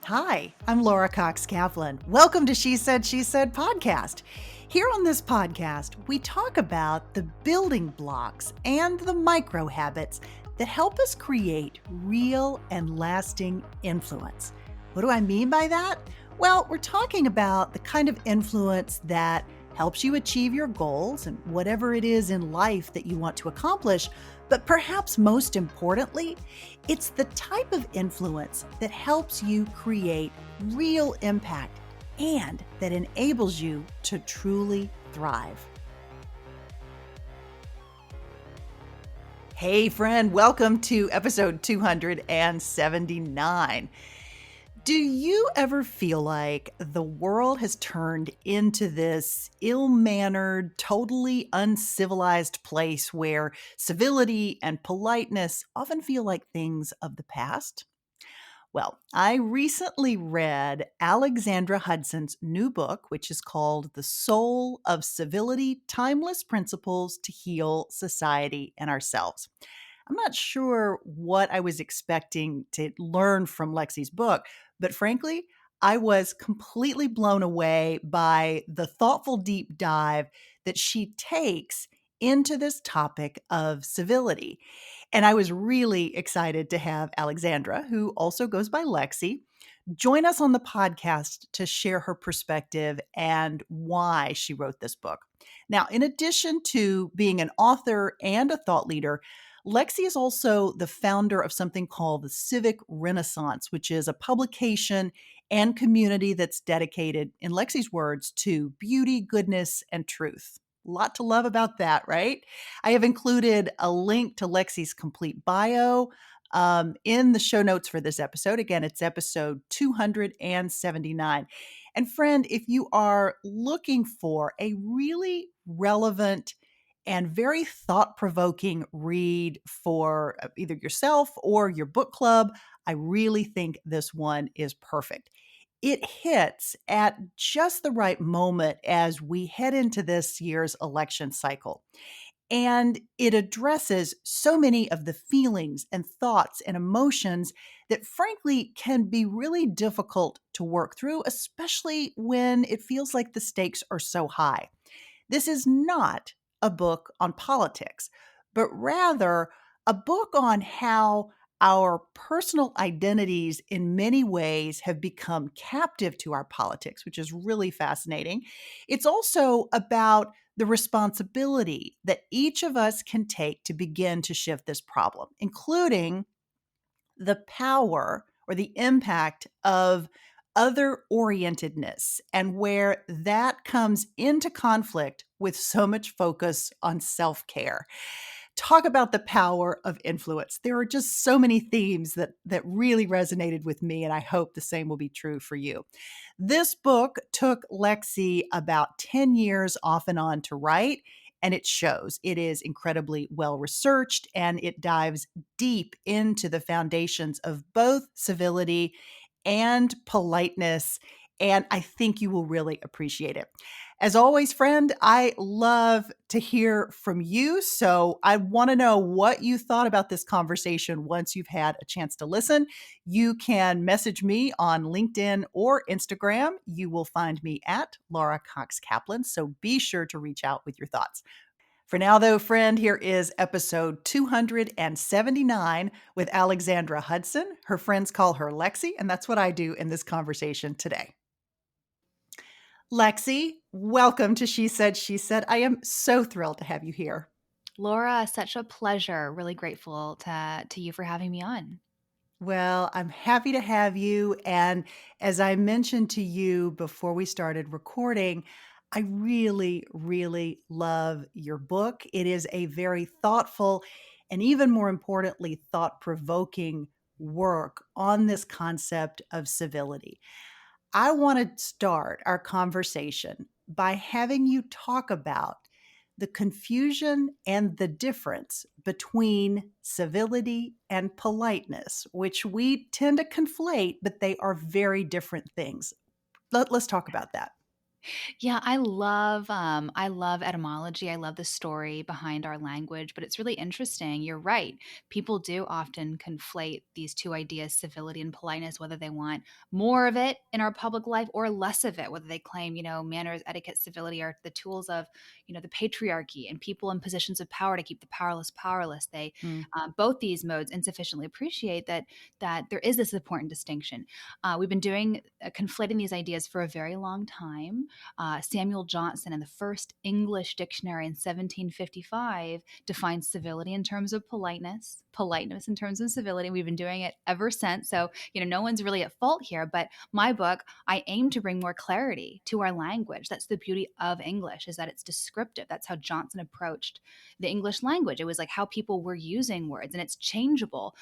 Hi, I'm Laura Cox Kaplan. Welcome to She Said podcast. Here on this podcast, we talk about the building blocks and the micro habits that help us create real and lasting influence. What do I mean by that? Well, we're talking about the kind of influence that helps you achieve your goals and whatever it is in life that you want to accomplish. But perhaps most importantly, it's the type of influence that helps you create real impact and that enables you to truly thrive. Hey, friend, welcome to episode 279. Do you ever feel like the world has turned into this ill-mannered, totally uncivilized place where civility and politeness often feel like things of the past? Well, I recently read Alexandra Hudson's new book, which is called The Soul of Civility: Timeless Principles to Heal Society and Ourselves. I'm not sure what I was expecting to learn from Lexi's book, but frankly, I was completely blown away by the thoughtful deep dive that she takes into this topic of civility. And I was really excited to have Alexandra, who also goes by Lexi, join us on the podcast to share her perspective and why she wrote this book. Now, in addition to being an author and a thought leader, Lexi is also the founder of something called the Civic Renaissance, which is a publication and community that's dedicated, in Lexi's words, to beauty, goodness, and truth. A lot to love about that, right? I have included a link to Lexi's complete bio in the show notes for this episode. Again, it's episode 279. And friend, if you are looking for a really relevant and very thought-provoking read for either yourself or your book club, I really think this one is perfect. It hits at just the right moment as we head into this year's election cycle. And it addresses so many of the feelings and thoughts and emotions that, frankly, can be really difficult to work through, especially when it feels like the stakes are so high. This is not a book on politics, but rather a book on how our personal identities in many ways have become captive to our politics, which is really fascinating. It's also about the responsibility that each of us can take to begin to shift this problem, including the power or the impact of other orientedness and where that comes into conflict with so much focus on self care. Talk about the power of influence. There are just so many themes that really resonated with me, and I hope the same will be true for you. This book took Lexi about 10 years off and on to write, and it shows. It is incredibly well researched, and it dives deep into the foundations of both civility and politeness. And I think you will really appreciate it. As always, friend, I love to hear from you. So I want to know what you thought about this conversation once you've had a chance to listen. You can message me on LinkedIn or Instagram. You will find me at Laura Cox Kaplan. So be sure to reach out with your thoughts. For now, though, friend, here is episode 279 with Alexandra Hudson. Her friends call her Lexi, and that's what I do in this conversation today. Lexi, welcome to She Said, I am so thrilled to have you here. Laura, such a pleasure. Really grateful to you for having me on. Well, I'm happy to have you. And as I mentioned to you before we started recording, I really, really love your book. It is a very thoughtful and even more importantly, thought provoking work on this concept of civility. I want to start our conversation by having you talk about the confusion and the difference between civility and politeness, which we tend to conflate, but they are very different things. Let's talk about that. Yeah, I love etymology. I love the story behind our language, but it's really interesting. You're right. People do often conflate these two ideas, civility and politeness, whether they want more of it in our public life or less of it, whether they claim, manners, etiquette, civility are the tools of, the patriarchy and people in positions of power to keep the powerless powerless. They Mm, both these modes insufficiently appreciate that there is this important distinction. We've been doing conflating these ideas for a very long time. Samuel Johnson, in the first English dictionary in 1755, defined civility in terms of politeness, politeness in terms of civility. We've been doing it ever since. So, no one's really at fault here. But my book, I aim to bring more clarity to our language. That's the beauty of English, is that it's descriptive. That's how Johnson approached the English language. It was like how people were using words, and it's changeable,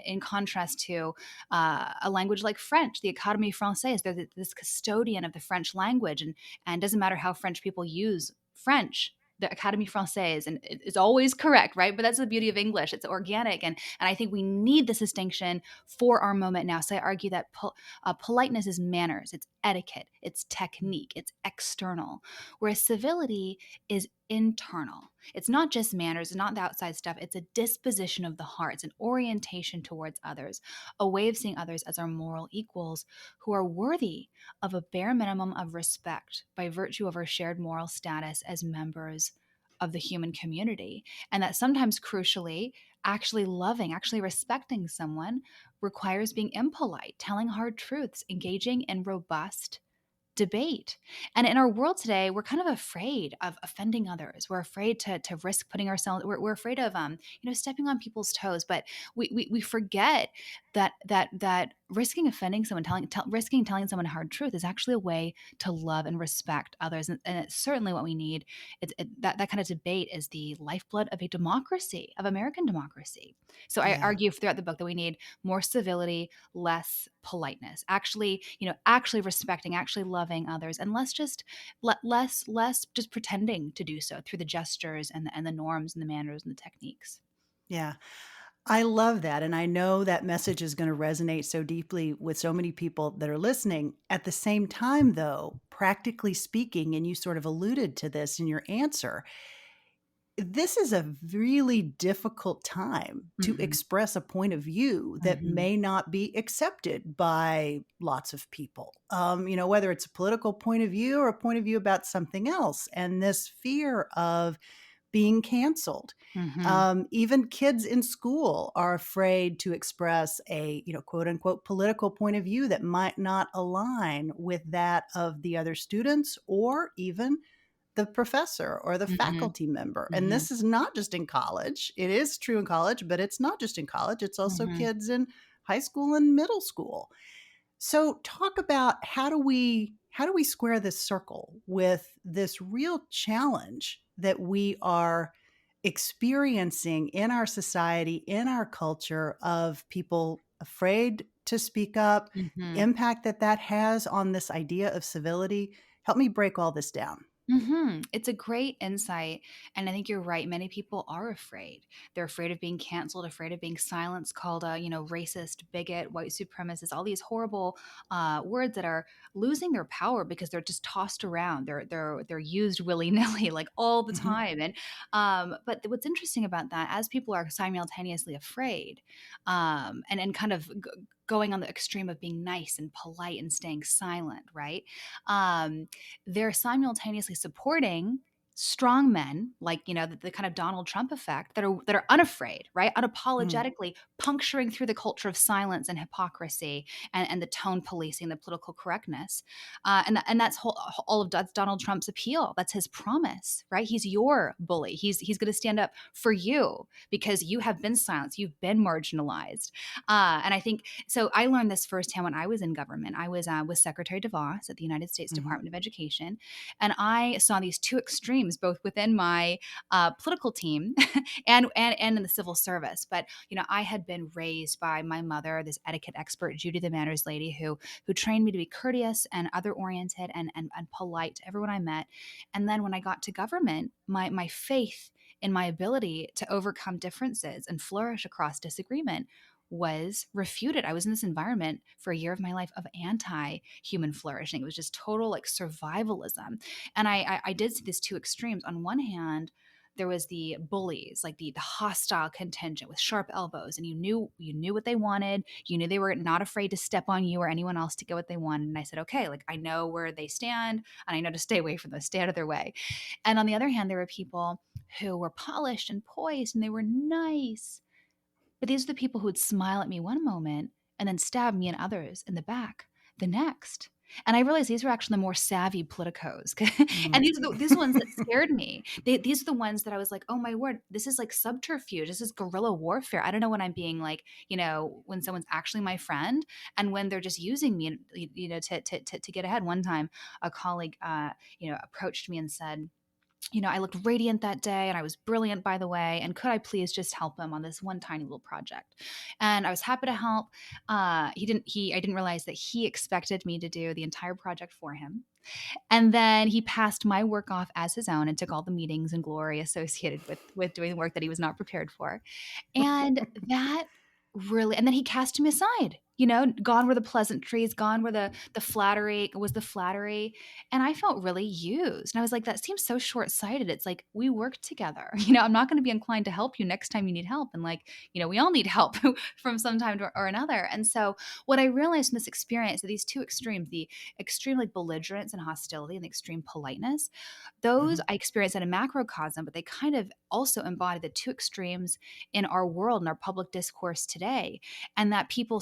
in contrast to a language like French. The Académie Française, they're this custodian of the French language, and doesn't matter how French people use French, the Académie Française, and it's always correct, right? But that's the beauty of English. It's organic, and I think we need this distinction for our moment now. So I argue that politeness is manners, it's etiquette, it's technique, it's external, whereas civility is internal. It's not just manners, it's not the outside stuff. It's a disposition of the heart. It's an orientation towards others, a way of seeing others as our moral equals who are worthy of a bare minimum of respect by virtue of our shared moral status as members of the human community. And that sometimes, crucially, actually loving, actually respecting someone requires being impolite, telling hard truths, engaging in robust debate. And in our world today, we're kind of afraid of offending others. We're afraid to risk putting ourselves. We're afraid of stepping on people's toes. But we forget that risking offending someone, risking telling someone a hard truth is actually a way to love and respect others. And it's certainly what we need. That kind of debate is the lifeblood of a democracy, of American democracy. So I yeah. argue throughout the book that we need more civility, less politeness, actually respecting, actually loving others, and less just pretending to do so through the gestures and the norms and the manners and the techniques. Yeah. I love that, and I know that message is gonna resonate so deeply with so many people that are listening. At the same time, though, practically speaking, and you sort of alluded to this in your answer, this is a really difficult time to Hmm. express a point of view that Hmm. may not be accepted by lots of people. Whether it's a political point of view or a point of view about something else, and this fear of being canceled. Hmm. Even kids in school are afraid to express a, quote unquote, political point of view that might not align with that of the other students or even the professor or the Hmm. faculty member. And Hmm. this is not just in college. It is true in college, but it's not just in college. It's also Hmm. kids in high school and middle school. So talk about how do we square this circle with this real challenge that we are experiencing in our society, in our culture, of people afraid to speak up, the Hmm. impact that that has on this idea of civility. Help me break all this down. It's a great insight. And I think you're right. Many people are afraid. They're afraid of being canceled, afraid of being silenced, called a, racist, bigot, white supremacist, all these horrible words that are losing their power because they're just tossed around. They're used willy-nilly, like all the Mhm. time. And but what's interesting about that, as people are simultaneously afraid, and kind of going on the extreme of being nice and polite and staying silent, right? Um, they're simultaneously supporting strong men, like the kind of Donald Trump effect, that are unafraid, right, Mm. unapologetically puncturing through the culture of silence and hypocrisy and the tone policing, the political correctness, and that's all of that's Donald Trump's appeal. That's his promise, right? He's your bully. He's going to stand up for you because you have been silenced, you've been marginalized, and I think so. I learned this firsthand when I was in government. I was with Secretary DeVos at the United States Mhm. Department of Education, and I saw these two extremes, both within my political team and in the civil service. But I had been raised by my mother, this etiquette expert, Judy the Manners lady, who trained me to be courteous and other oriented and polite to everyone I met. And then when I got to government, my faith in my ability to overcome differences and flourish across disagreement was refuted. I was in this environment for a year of my life of anti-human flourishing. It was just total like survivalism. And I did see these two extremes. On one hand, there was the bullies, like the hostile contingent with sharp elbows, and you knew what they wanted. You knew they were not afraid to step on you or anyone else to get what they wanted. And I said, okay, like I know where they stand, and I know to stay away from them, stay out of their way. And on the other hand, there were people who were polished and poised, and they were nice. But these are the people who would smile at me one moment and then stab me and others in the back the next. And I realized these were actually the more savvy politicos. And Mm. these are the ones that scared me. These are the ones that I was like, oh my word, this is like subterfuge. This is guerrilla warfare. I don't know when I'm being like, when someone's actually my friend and when they're just using me, to get ahead. One time, a colleague, approached me and said, I looked radiant that day and I was brilliant, by the way. And could I please just help him on this one tiny little project? And I was happy to help. I didn't realize that he expected me to do the entire project for him. And then he passed my work off as his own and took all the meetings and glory associated with doing the work that he was not prepared for. And that really, and then he cast me aside. Gone were the pleasantries, gone were the flattery, was the flattery. And I felt really used. And I was like, that seems so short-sighted. It's like we work together. I'm not going to be inclined to help you next time you need help. And like, we all need help from some time or another. And so what I realized in this experience, that these two extremes, the extreme like belligerence and hostility and the extreme politeness, those Mhm. I experienced at a macrocosm, but they kind of also embody the two extremes in our world and our public discourse today. And that people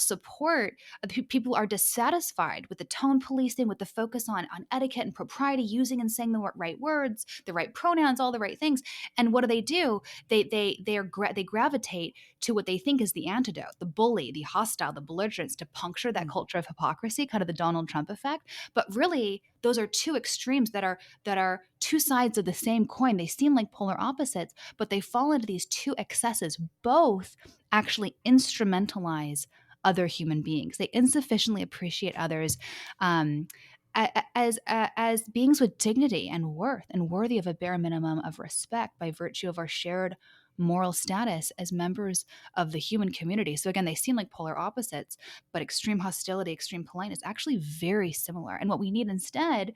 are dissatisfied with the tone policing, with the focus on etiquette and propriety, using and saying the right words, the right pronouns, all the right things. And what do? They gravitate to what they think is the antidote, the bully, the hostile, the belligerents, to puncture that Mm. culture of hypocrisy, kind of the Donald Trump effect. But really, those are two extremes that are two sides of the same coin. They seem like polar opposites, but they fall into these two excesses. Both actually instrumentalize other human beings. They insufficiently appreciate others, um, as beings with dignity and worth and worthy of a bare minimum of respect by virtue of our shared moral status as members of the human community. So again, they seem like polar opposites, but extreme hostility, extreme politeness, actually very similar. And what we need instead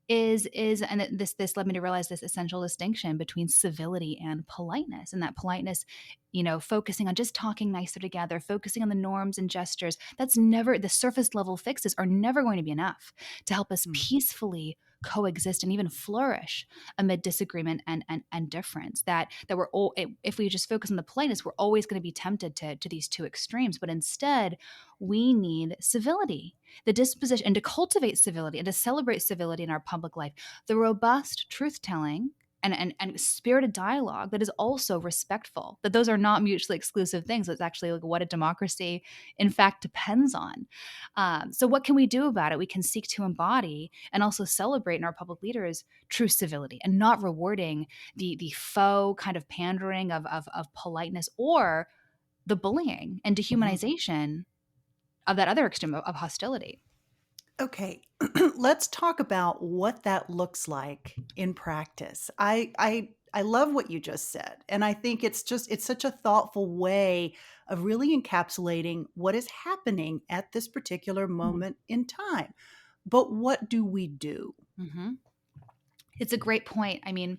is and this led me to realize this essential distinction between civility and politeness. And that politeness, focusing on just talking nicer together, focusing on the norms and gestures, that's never, the surface level fixes are never going to be enough to help us Mm. peacefully coexist and even flourish amid disagreement and difference. That we're all, if we just focus on the politeness, we're always going to be tempted to these two extremes. But instead, we need civility, the disposition, and to cultivate civility and to celebrate civility in our public life, the robust truth telling and spirited dialogue that is also respectful, that those are not mutually exclusive things. It's actually like what a democracy in fact depends on. So what can we do about it? We can seek to embody and also celebrate in our public leaders true civility, and not rewarding the faux kind of pandering of politeness, or the bullying and Mhm. dehumanization of that other extreme of hostility. Okay, let's talk about what that looks like in practice. I love what you just said, and I think it's such a thoughtful way of really encapsulating what is happening at this particular moment in time. But what do we do? Mm-hmm. It's a great point. I mean,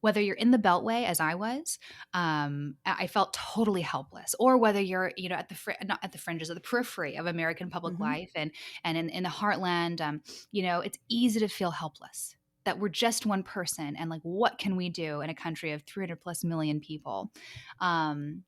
whether you're in the beltway as I was, I felt totally helpless, or whether you're, at not at the fringes, or the periphery of American public Mhm. life, and in the heartland, it's easy to feel helpless. That we're just one person, and like, what can we do in a country of 300 plus million people? Um,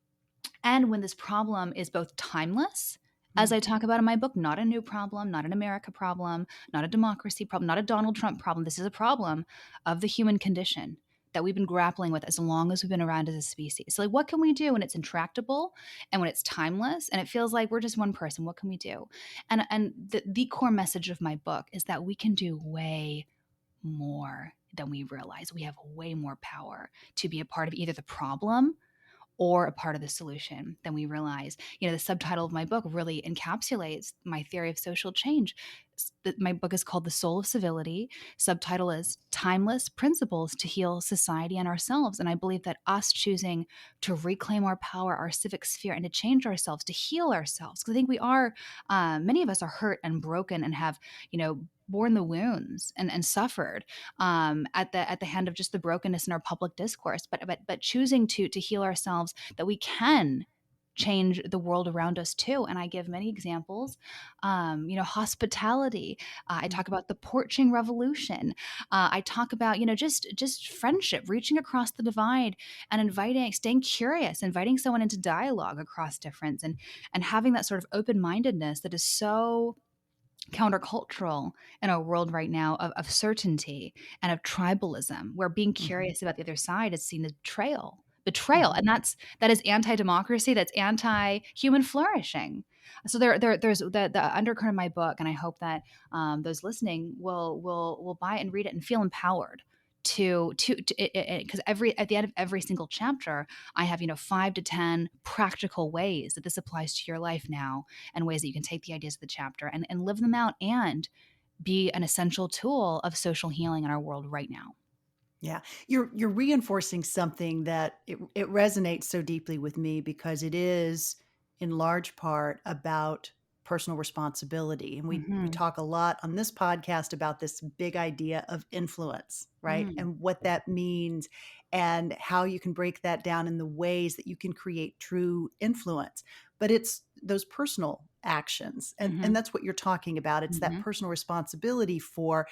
and when this problem is both timeless, as Mm. I talk about in my book, not a new problem, not an America problem, not a democracy problem, not a Donald Trump problem. This is a problem of the human condition that we've been grappling with as long as we've been around as a species. So, like, what can we do when it's intractable and when it's timeless and it feels like we're just one person? What can we do? And the core message of my book is that we can do way more than we realize. We have way more power to be a part of either the problem or a part of the solution than we realize. The subtitle of my book really encapsulates my theory of social change. My book is called The Soul of Civility. Subtitle is Timeless Principles to Heal Society and Ourselves. And I believe that us choosing to reclaim our power, our civic sphere, and to change ourselves, to heal ourselves, because I think we are, many of us are hurt and broken and have, borne the wounds and suffered at the hand of just the brokenness in our public discourse. But choosing to heal ourselves, that we can change the world around us too. And I give many examples. Hospitality. I talk about the porching revolution. I talk about just friendship, reaching across the divide and staying curious, inviting someone into dialogue across difference, and having that sort of open mindedness that is so countercultural in our world right now of certainty and of tribalism, where being Mhm. curious about the other side is seen as betrayal, Mhm. and that is anti-democracy, that's anti-human flourishing. So there's the undercurrent of my book, and I hope that those listening will buy it and read it and feel empowered to because every at the end of every single chapter I have 5 to 10 practical ways that this applies to your life now, and ways that you can take the ideas of the chapter and live them out and be an essential tool of social healing in our world right now. Yeah. You're reinforcing something that it resonates so deeply with me because it is in large part about personal responsibility. And we Mhm. talk a lot on this podcast about this big idea of influence, right? Mm. And what that means and how you can break that down in the ways that you can create true influence. But it's those personal actions. And Mhm. that's what you're talking about. It's that Mhm. personal responsibility for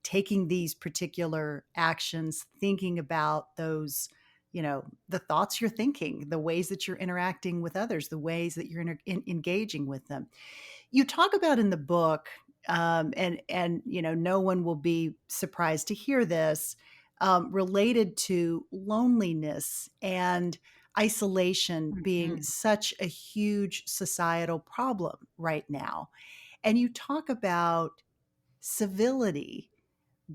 taking these particular actions, thinking about those, the thoughts you're thinking, the ways that you're interacting with others, the ways that you're engaging with them. You talk about in the book, and no one will be surprised to hear this, related to loneliness and isolation being Mhm. such a huge societal problem right now. And you talk about civility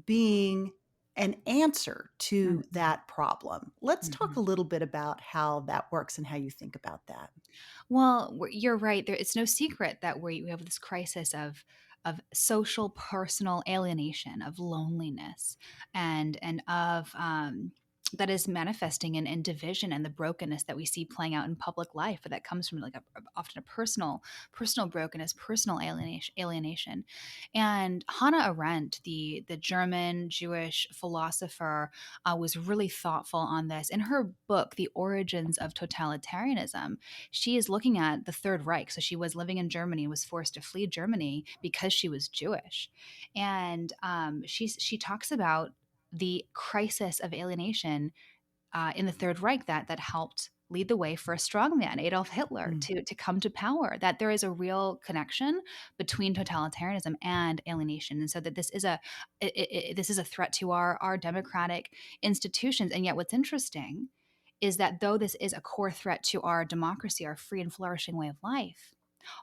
being an answer to Mhm. that problem. Let's talk a Mhm. little bit about how that works and how you think about that. Well, you're right. It's no secret that we have this crisis of social personal alienation, of loneliness, and of that is manifesting in division and the brokenness that we see playing out in public life. But that comes from like often a personal brokenness, personal alienation. And Hannah Arendt, the German Jewish philosopher, was really thoughtful on this in her book, The Origins of Totalitarianism. She is looking at the Third Reich. So she was living in Germany and was forced to flee Germany because she was Jewish. And she talks about the crisis of alienation in the Third Reich that helped lead the way for a strongman, Adolf Hitler, Mm, to come to power. That there is a real connection between totalitarianism and alienation, and so that this is a threat to our democratic institutions. And yet, what's interesting is that though this is a core threat to our democracy, our free and flourishing way of life,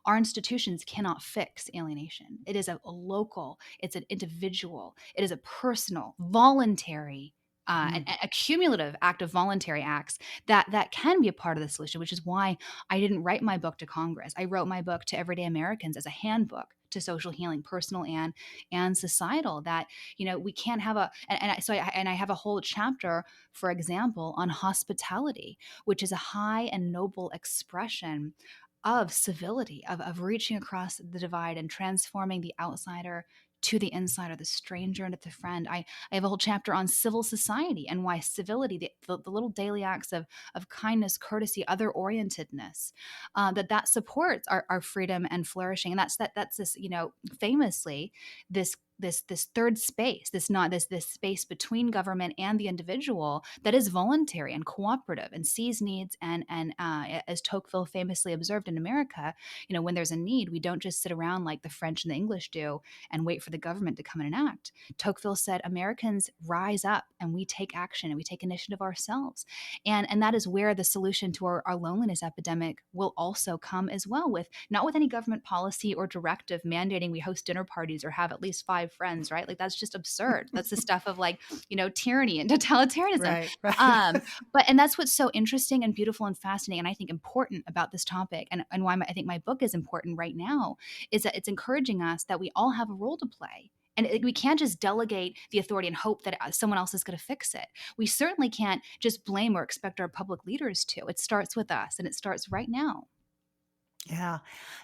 our institutions cannot fix alienation. It is a local, it's an individual, it is a personal, voluntary, mm, a cumulative act of voluntary acts that can be a part of the solution, which is why I didn't write my book to Congress. I wrote my book to everyday Americans as a handbook to social healing, personal and societal. That we can't have I have a whole chapter, for example, on hospitality, which is a high and noble expression of civility, of reaching across the divide and transforming the outsider to the insider, the stranger into the friend. I have a whole chapter on civil society and why civility, the little daily acts of kindness, courtesy, other orientedness, that supports our freedom and flourishing. And that's this, famously, this third space, this space between government and the individual that is voluntary and cooperative and sees needs, and as Tocqueville famously observed in America, when there's a need, we don't just sit around like the French and the English do and wait for the government to come in and act. Tocqueville said Americans rise up and we take action and we take initiative ourselves, and that is where the solution to our loneliness epidemic will also come as well, with not with any government policy or directive mandating we host dinner parties or have at least five of friends, right? Like that's just absurd. That's the stuff of like, tyranny and totalitarianism. Right, right. Um, and that's what's so interesting and beautiful and fascinating, and I think important about this topic, and why I think my book is important right now, is that it's encouraging us that we all have a role to play. And we can't just delegate the authority and hope that someone else is going to fix it. We certainly can't just blame or expect our public leaders to. It starts with us, and it starts right now. Yeah.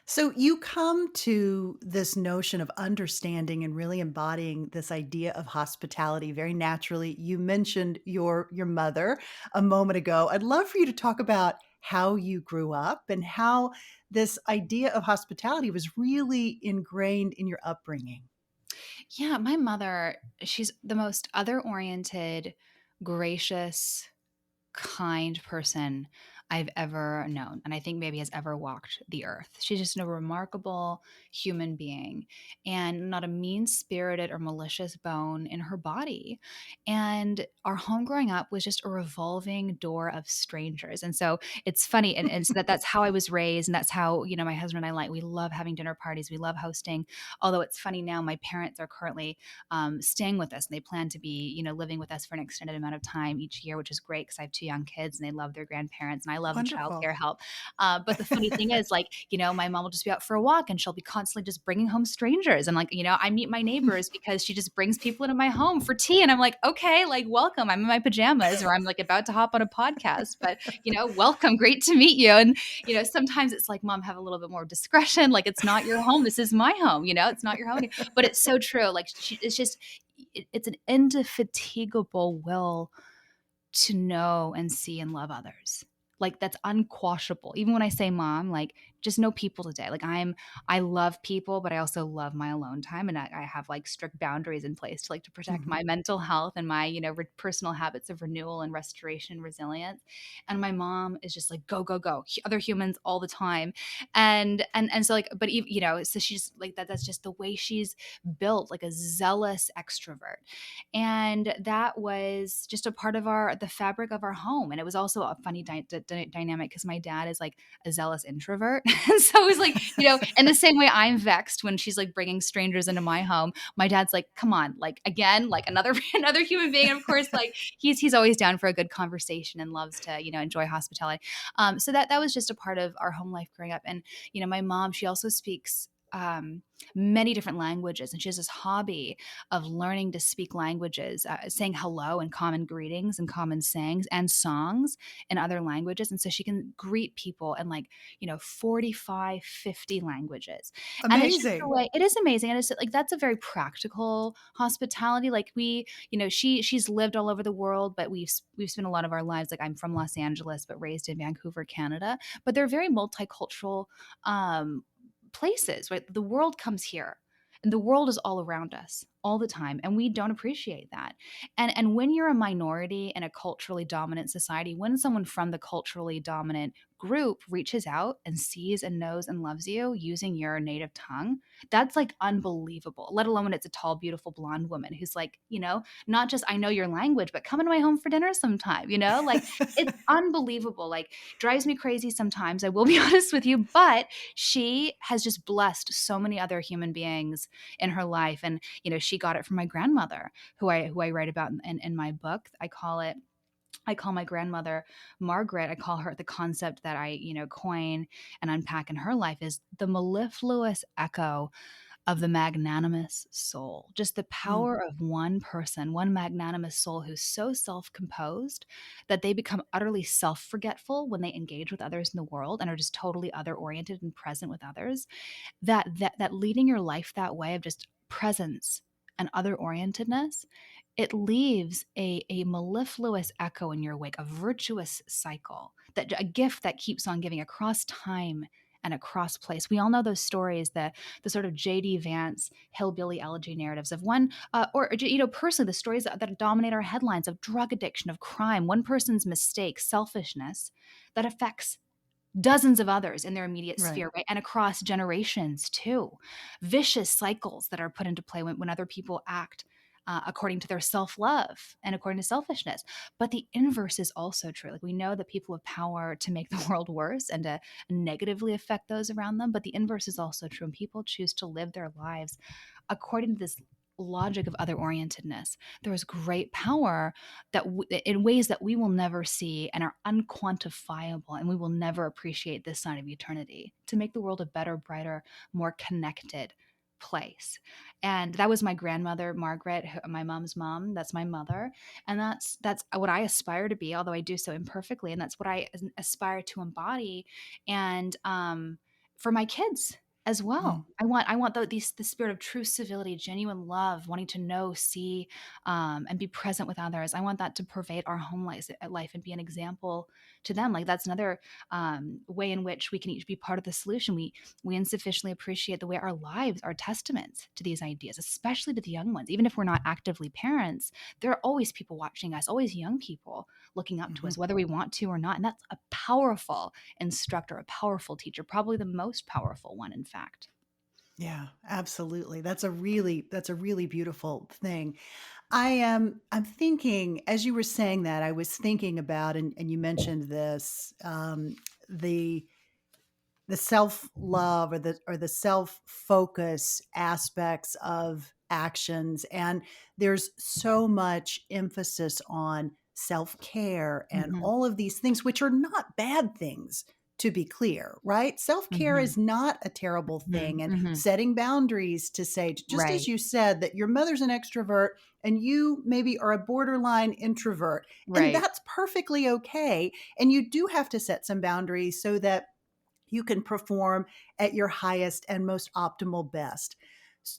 So you come to this notion of understanding and really embodying this idea of hospitality very naturally. You mentioned your mother a moment ago. I'd love for you to talk about how you grew up and how this idea of hospitality was really ingrained in your upbringing. Yeah, my mother, she's the most other oriented, gracious, kind person I've ever known, and I think maybe has ever walked the earth. She's just a remarkable human being, and not a mean spirited or malicious bone in her body. And our home growing up was just a revolving door of strangers. And so it's funny. And so that's how I was raised. And that's how, my husband and I we love having dinner parties. We love hosting. Although it's funny now, my parents are currently staying with us, and they plan to be, living with us for an extended amount of time each year, which is great because I have two young kids and they love their grandparents, and I love the Wonderful. childcare help. But the funny thing is, my mom will just be out for a walk and she'll be constantly just bringing home strangers. And I meet my neighbors because she just brings people into my home for tea. And I'm like, okay, welcome. I'm in my pajamas, or I'm about to hop on a podcast, but, welcome. Great to meet you. And, sometimes it's like, mom, have a little bit more discretion. Like, it's not your home. This is my home. It's not your home. But it's so true. It's just, it's an indefatigable will to know and see and love others. That's unquashable. Even when I say mom, just know people today. I love people, but I also love my alone time. And I have strict boundaries in place to protect Mhm. my mental health and my, personal habits of renewal and restoration and resilience. And my mom is just go, go, go, other humans all the time. And so but even, so she's that's just the way she's built, like a zealous extrovert. And that was just a part of the fabric of our home. And it was also a funny dynamic because my dad is a zealous introvert. And so it was in the same way I'm vexed when she's bringing strangers into my home, my dad's like, come on, again, another another human being. And of course, he's always down for a good conversation and loves to enjoy hospitality. So that was just a part of our home life growing up. And my mom, she also speaks many different languages, and she has this hobby of learning to speak languages, saying hello and common greetings and common sayings and songs in other languages. And so she can greet people in 45, 50 languages. And it's just a Amazing. way, it is amazing. And it's that's a very practical hospitality. She's lived all over the world, but we've spent a lot of our lives, I'm from Los Angeles, but raised in Vancouver, Canada. But they're very multicultural um, places, right? The world comes here, and the world is all around us all the time, and we don't appreciate that. And when you're a minority in a culturally dominant society, when someone from the culturally dominant group reaches out and sees and knows and loves you using your native tongue, that's unbelievable. Let alone when it's a tall, beautiful blonde woman who's not just, I know your language, but come into my home for dinner sometime. It's unbelievable. Drives me crazy sometimes, I will be honest with you, but she has just blessed so many other human beings in her life. And she got it from my grandmother, who I write about in my book. I call my grandmother Margaret. I call her the concept that I coin and unpack in her life is the mellifluous echo of the magnanimous soul. Just the Mm. power of one person, one magnanimous soul who's so self-composed that they become utterly self-forgetful when they engage with others in the world and are just totally other-oriented and present with others. That leading your life that way of just presence and other-orientedness, it leaves a mellifluous echo in your wake, a virtuous cycle, that a gift that keeps on giving across time and across place. We all know those stories, the sort of J.D. Vance hillbilly elegy narratives of one, or personally, the stories that dominate our headlines of drug addiction, of crime, one person's mistake, selfishness that affects dozens of others in their immediate Right. sphere, right? And across generations too. Vicious cycles that are put into play when other people act according to their self-love and according to selfishness. But the inverse is also true. We know that people have power to make the world worse and to negatively affect those around them. But the inverse is also true. And people choose to live their lives according to this logic of other orientedness. There is great power in ways that we will never see and are unquantifiable, and we will never appreciate this side of eternity, to make the world a better, brighter, more connected place. And that was my grandmother, Margaret, my mom's mom. That's my mother, and that's what I aspire to be, although I do so imperfectly, and that's what I aspire to embody. And for my kids as Mm. well. I want the spirit of true civility, genuine love, wanting to know, see, and be present with others. I want that to pervade our home life and be an example to them. Like, that's another way in which we can each be part of the solution. We insufficiently appreciate the way our lives are testaments to these ideas, especially to the young ones. Even if we're not actively parents, there are always people watching us, always young people looking up to Mhm. us, whether we want to or not. And that's a powerful instructor, a powerful teacher, probably the most powerful one, in fact. Yeah, absolutely. That's a really beautiful thing. I'm thinking as you were saying that, I was thinking about, and you mentioned this, the self-love or the self-focus aspects of actions, and there's so much emphasis on self-care and Mhm, all of these things, which are not bad things, to be clear, right? Self-care mhm, is not a terrible mhm, thing, and mhm. setting boundaries to say, just as Right, you said, that your mother's an extrovert and you maybe are a borderline introvert, and right. that's perfectly okay, and you do have to set some boundaries so that you can perform at your highest and most optimal best.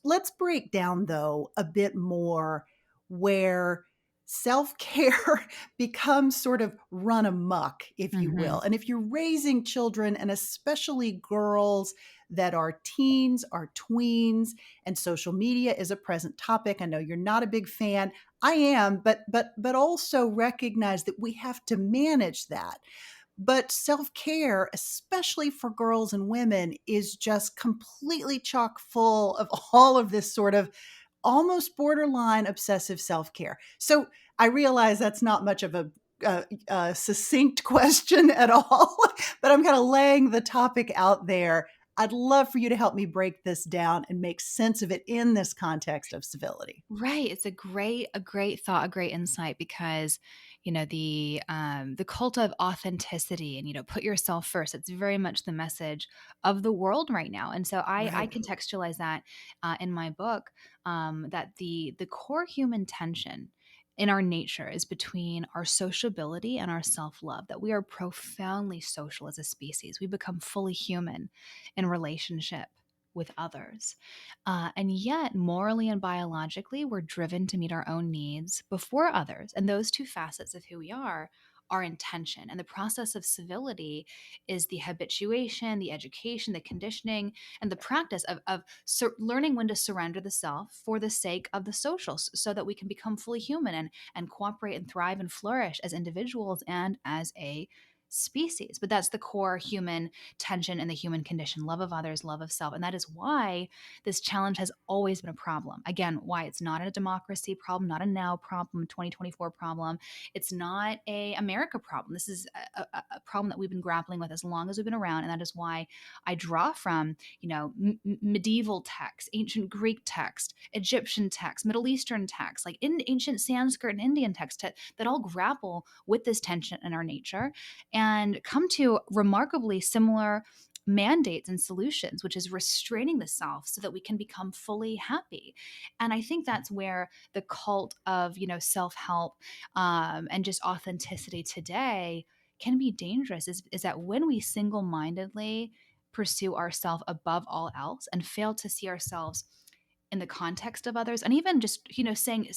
Let's break down, though, a bit more where self care becomes sort of run amok, if you will. Mhm. And if you're raising children, and especially girls that are teens, are tweens, and social media is a present topic. I know you're not a big fan. I am, but also recognize that we have to manage that. But self care, especially for girls and women, is just completely chock full of all of this sort of almost borderline obsessive self care. So I realize that's not much of a succinct question at all, but I'm kind of laying the topic out there. I'd love for you to help me break this down and make sense of it in this context of civility. Right. It's a great thought, a great insight, because, the cult of authenticity and, put yourself first. It's very much the message of the world right now. And so I Right. contextualize that in my book, that the core human tension in our nature is between our sociability and our self-love, that we are profoundly social as a species. We become fully human in relationship with others. And yet, morally and biologically, we're driven to meet our own needs before others. And those two facets of who we are in tension. And the process of civility is the habituation, the education, the conditioning, and the practice of learning when to surrender the self for the sake of the social, so that we can become fully human and cooperate and thrive and flourish as individuals and as a species. But that's the core human tension and the human condition: love of others, love of self. And that is why this challenge has always been a problem. Again, why it's not a democracy problem, not a now problem, 2024 problem. It's not a America problem. This is a problem that we've been grappling with as long as we've been around, and that is why I draw from, medieval texts, ancient Greek text, Egyptian text, Middle Eastern text, like in ancient Sanskrit and Indian text, that all grapple with this tension in our nature and come to remarkably similar mandates and solutions, which is restraining the self so that we can become fully happy. And I think that's where the cult of, self-help, and just authenticity today can be dangerous, is that when we single-mindedly pursue ourselves above all else and fail to see ourselves in the context of others, and even just, saying,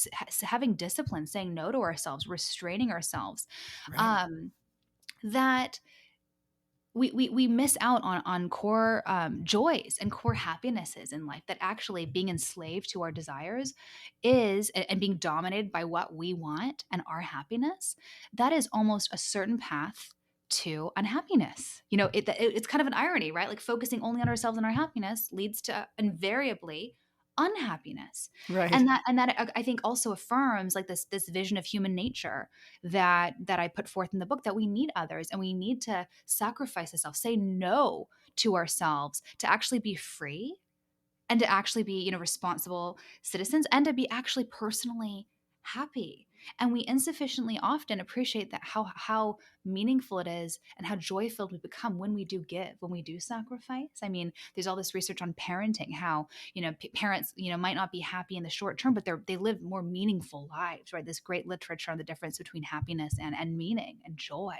having discipline, saying no to ourselves, restraining ourselves, Right. um, that we miss out on core joys and core happinesses in life, that actually being enslaved to our desires is, and being dominated by what we want and our happiness, that is almost a certain path to unhappiness. It's kind of an irony, right? Like, focusing only on ourselves and our happiness leads to invariably unhappiness. Right. And that I think also affirms, like, this vision of human nature that I put forth in the book, that we need others and we need to sacrifice ourselves, say no to ourselves, to actually be free and to actually be, responsible citizens, and to be actually personally happy. And we insufficiently often appreciate that, how meaningful it is and how joy filled we become when we do give, when we do sacrifice. I mean, there's all this research on parenting, how, parents, might not be happy in the short term, but they live more meaningful lives, right? This great literature on the difference between happiness and meaning and joy.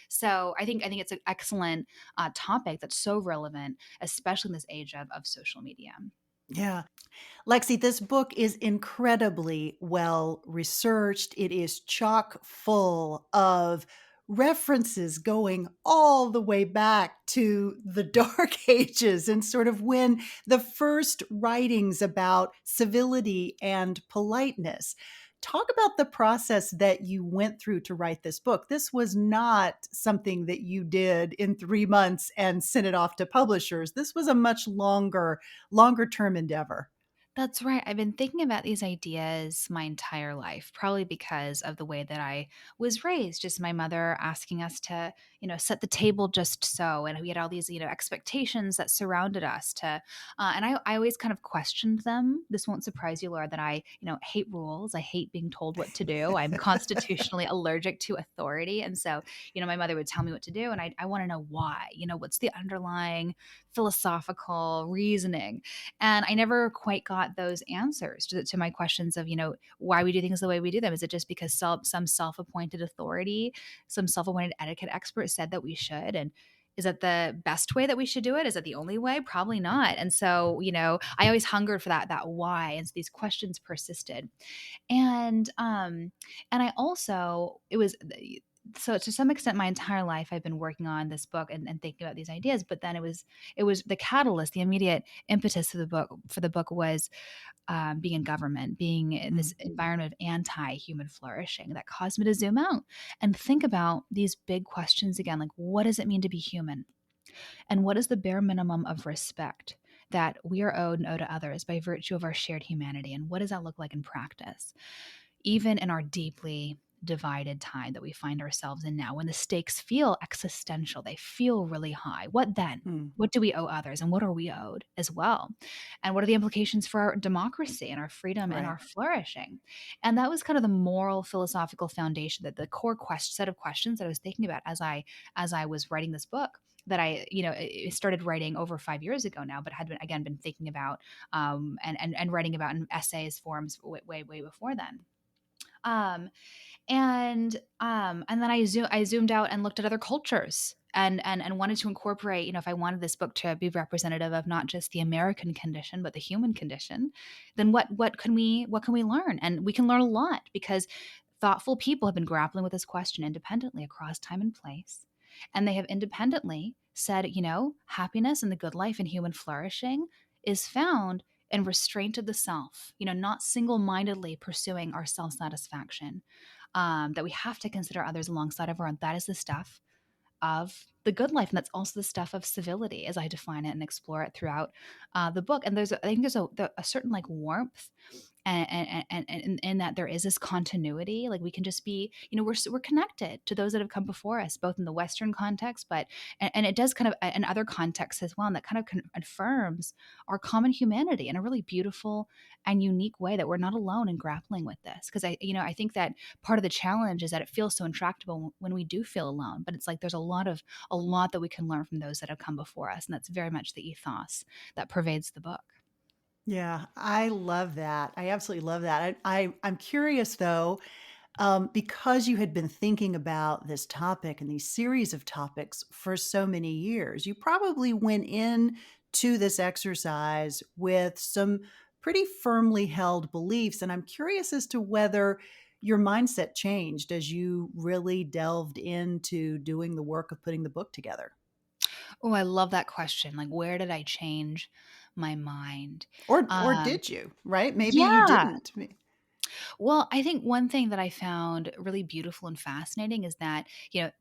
So I think it's an excellent topic that's so relevant, especially in this age of social media. Yeah. Lexi, this book is incredibly well researched. It is chock full of references going all the way back to the Dark Ages and sort of when the first writings about civility and politeness. Talk about the process that you went through to write this book. This was not something that you did in 3 months and sent it off to publishers. This was a much longer term endeavor. That's right. I've been thinking about these ideas my entire life, probably because of the way that I was raised. Just my mother asking us to, set the table just so. And we had all these, expectations that surrounded us and I always kind of questioned them. This won't surprise you, Laura, that I, hate rules. I hate being told what to do. I'm constitutionally allergic to authority. And so, my mother would tell me what to do. And I want to know why, what's the underlying philosophical reasoning. And I never quite got those answers to my questions of, why we do things the way we do them. Is it just because some self-appointed authority, some self-appointed etiquette expert said that we should? And is that the best way that we should do it? Is that the only way? Probably not. And so, I always hungered for that why. And so these questions persisted. And I also, it was, so to some extent my entire life I've been working on this book and thinking about these ideas, but then it was the catalyst, the immediate impetus for the book was being in government, being in this Mm, environment of anti-human flourishing that caused me to zoom out and think about these big questions again, like what does it mean to be human, and what is the bare minimum of respect that we are owed and owe to others by virtue of our shared humanity, and what does that look like in practice, even in our deeply divided time that we find ourselves in now, when the stakes feel existential, they feel really high. What then? mm, What do we owe others, and what are we owed as well? And what are the implications for our democracy and our freedom and right. our flourishing? And that was kind of the moral philosophical foundation, that the core set of questions that I was thinking about as I was writing this book, that I, it started writing over 5 years ago now, but had been thinking about, and writing about in essays forms way before then. Um, and then I zoomed out and looked at other cultures, and wanted to incorporate, if I wanted this book to be representative of not just the American condition but the human condition, then what can we learn? And we can learn a lot, because thoughtful people have been grappling with this question independently across time and place, and they have independently said, happiness and the good life and human flourishing is found in restraint of the self, not single-mindedly pursuing our self-satisfaction, that we have to consider others alongside of our own. That is the stuff of the good life, and that's also the stuff of civility, as I define it and explore it throughout the book. And I think there's a certain like warmth, and in that there is this continuity. Like we can just be, we're connected to those that have come before us, both in the Western context, but and it does kind of in other contexts as well, and that kind of confirms our common humanity in a really beautiful and unique way, that we're not alone in grappling with this. Because I think that part of the challenge is that it feels so intractable when we do feel alone, but it's like there's a lot that we can learn from those that have come before us, and that's very much the ethos that pervades the book. Yeah, I love that. I absolutely love that. I'm curious though, because you had been thinking about this topic and these series of topics for so many years, you probably went in to this exercise with some pretty firmly held beliefs. And I'm curious as to whether your mindset changed as you really delved into doing the work of putting the book together. Oh, I love that question. Like, where did I change my mind? Or Um, did you, right? Maybe you yeah. didn't. Well, I think one thing that I found really beautiful and fascinating is that,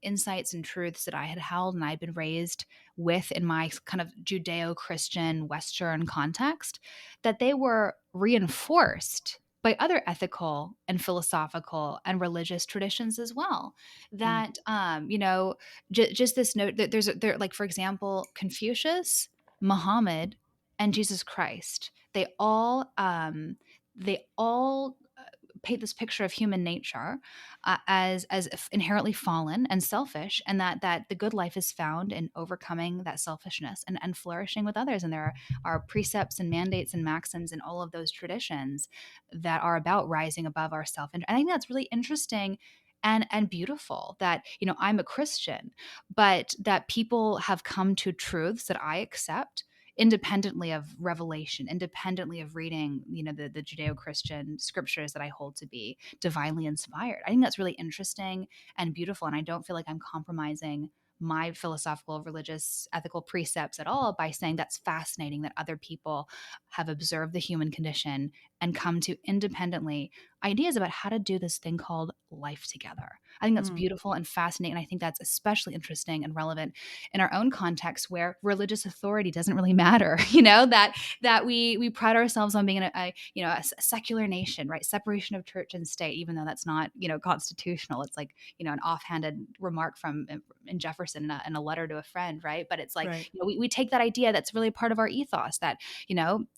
insights and truths that I had held and I'd been raised with in my kind of Judeo Christian Western context, that they were reinforced by other ethical and philosophical and religious traditions as well. Mm, That, just this note that like, for example, Confucius, Muhammad, and Jesus Christ, they all paint this picture of human nature as inherently fallen and selfish, and that the good life is found in overcoming that selfishness and flourishing with others. And there are precepts and mandates and maxims in all of those traditions that are about rising above ourselves. And I think that's really interesting and beautiful, that I'm a Christian, but that people have come to truths that I accept independently of revelation, independently of reading, the Judeo-Christian scriptures that I hold to be divinely inspired. I think that's really interesting and beautiful. And I don't feel like I'm compromising my philosophical, religious, ethical precepts at all by saying that's fascinating that other people have observed the human condition and come to independently ideas about how to do this thing called life together. I think that's Mm. beautiful and fascinating. And I think that's especially interesting and relevant in our own context, where religious authority doesn't really matter, that we pride ourselves on being a secular nation, right? Separation of church and state, even though that's not, constitutional. It's like, an offhanded remark from in Jefferson in a letter to a friend, right? But it's like, Right. we take that idea that's really part of our ethos, that,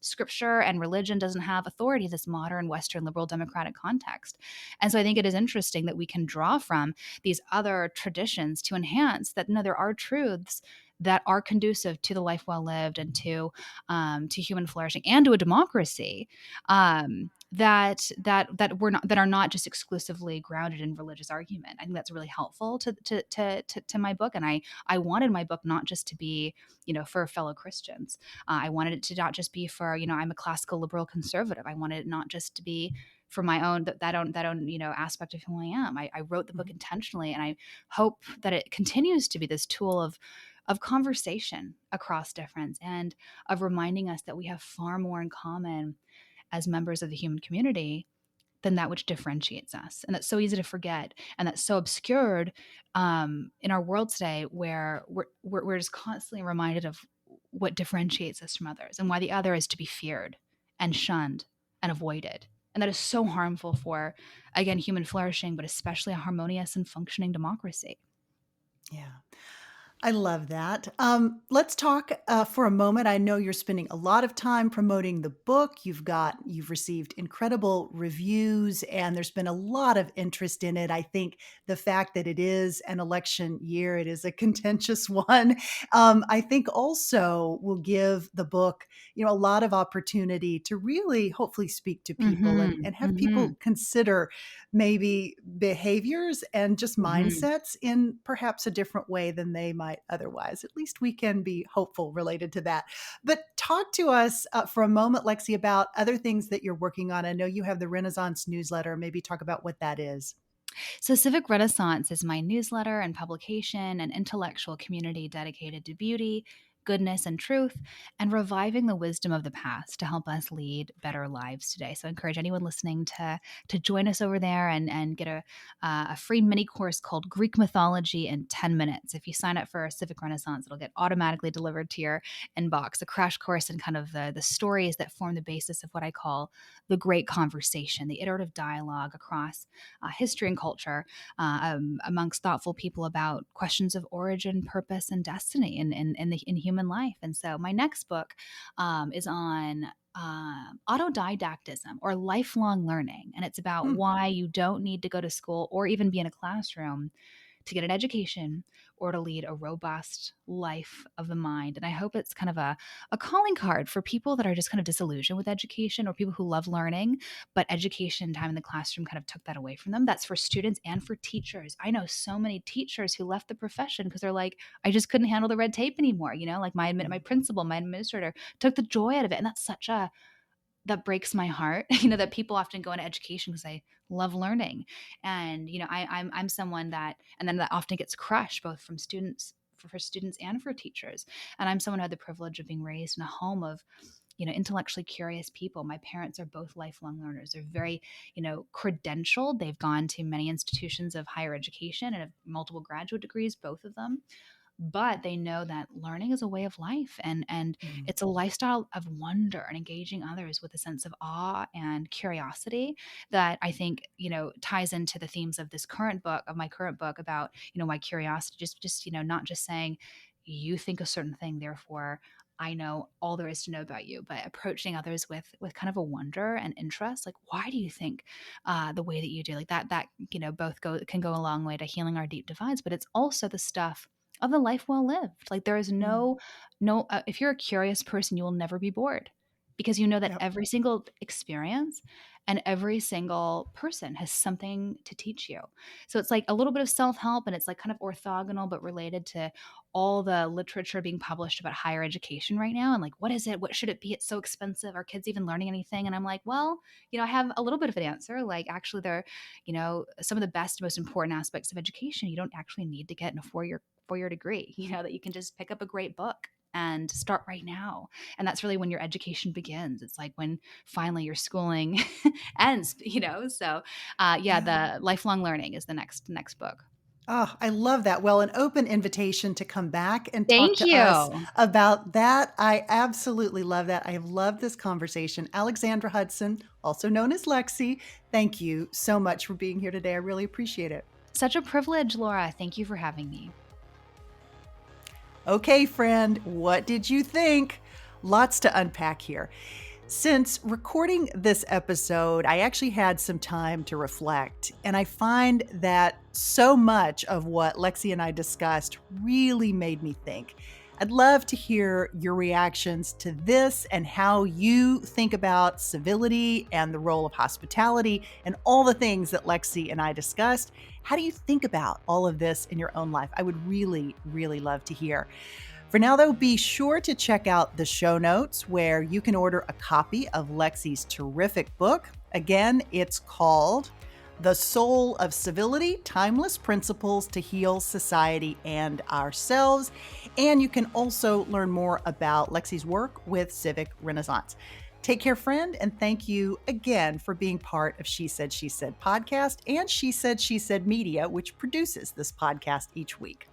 scripture and religion doesn't have authority in this modern Western liberal democratic context. And so I think it is interesting that we can draw from these other traditions to enhance that. No, there are truths that are conducive to the life well lived, and to human flourishing and to a democracy, that are not just exclusively grounded in religious argument. I think that's really helpful to my book. And I wanted my book not just to be, for fellow Christians. I wanted it to not just be for, I'm a classical liberal conservative. I wanted it not just to be for my own that own aspect of who I am. I wrote the book Mhm. intentionally, and I hope that it continues to be this tool of conversation across difference, and of reminding us that we have far more in common as members of the human community than that which differentiates us. And that's so easy to forget, and that's so obscured in our world today, where we're just constantly reminded of what differentiates us from others, and why the other is to be feared and shunned and avoided. And that is so harmful for, again, human flourishing, but especially a harmonious and functioning democracy. Yeah. I love that. Let's talk for a moment. I know you're spending a lot of time promoting the book. You've received incredible reviews, and there's been a lot of interest in it. I think the fact that it is an election year, it is a contentious one. I think also will give the book, a lot of opportunity to really, hopefully, speak to people and Mhm. have Mhm. people consider maybe behaviors and just Mhm. mindsets in perhaps a different way than they might otherwise. At least we can be hopeful related to that. But talk to us for a moment, Lexi, about other things that you're working on. I know you have the Renaissance newsletter. Maybe talk about what that is. So, Civic Renaissance is my newsletter and publication and intellectual community dedicated to beauty, goodness, and truth, and reviving the wisdom of the past to help us lead better lives today. So, I encourage anyone listening to join us over there and get a free mini course called Greek Mythology in 10 minutes. If you sign up for Civic Renaissance, it'll get automatically delivered to your inbox. A crash course in kind of the stories that form the basis of what I call the great conversation, the iterative dialogue across history and culture, amongst thoughtful people about questions of origin, purpose, and destiny in human life. And so my next book is on autodidactism, or lifelong learning. And it's about Hmm. why you don't need to go to school or even be in a classroom to get an education or to lead a robust life of the mind. And I hope it's kind of a calling card for people that are just kind of disillusioned with education, or people who love learning, but education time in the classroom kind of took that away from them. That's for students and for teachers. I know so many teachers who left the profession because they're like, I just couldn't handle the red tape anymore. Like my principal, my administrator took the joy out of it. And that's such a that breaks my heart, that people often go into education because they love learning. And, I'm someone that, and then that often gets crushed both from students, for students and for teachers. And I'm someone who had the privilege of being raised in a home of, intellectually curious people. My parents are both lifelong learners. They're very, credentialed. They've gone to many institutions of higher education and have multiple graduate degrees, both of them, but they know that learning is a way of life, and Mm. it's a lifestyle of wonder and engaging others with a sense of awe and curiosity that I think ties into the themes of my current book, about why curiosity, just not just saying you think a certain thing, therefore I know all there is to know about you, but approaching others with kind of a wonder and interest, like why do you think the way that you do, like that both can go a long way to healing our deep divides, but it's also the stuff of the life well lived. Like there is Mm. no if you're a curious person, you will never be bored because you know that Yep. every single experience and every single person has something to teach you. So it's like a little bit of self-help and it's like kind of orthogonal but related to all the literature being published about higher education right now and like what is it, what should it be, it's so expensive, are kids even learning anything? And I'm like, well, I have a little bit of an answer. Like actually they're some of the best, most important aspects of education you don't actually need to get in a four-year degree, that you can just pick up a great book and start right now. And that's really when your education begins. It's like when finally your schooling ends, so yeah, Yeah. the lifelong learning is the next book. Oh, I love that. Well, an open invitation to come back and talk Thank to us you. about that. I absolutely love that. I have loved this conversation. Alexandra Hudson, also known as Lexi, thank you so much for being here today. I really appreciate it. Such a privilege, Laura. Thank you for having me. Okay, friend, what did you think? Lots to unpack here. Since recording this episode, I actually had some time to reflect, and I find that so much of what Lexi and I discussed really made me think. I'd love to hear your reactions to this and how you think about civility and the role of hospitality and all the things that Lexi and I discussed. How do you think about all of this in your own life? I would really, really love to hear. For now, though, be sure to check out the show notes where you can order a copy of Lexi's terrific book. Again, it's called The Soul of Civility, Timeless Principles to Heal Society and Ourselves. And you can also learn more about Lexi's work with Civic Renaissance. Take care, friend, and thank you again for being part of She Said, She Said podcast and She Said, She Said Media, which produces this podcast each week.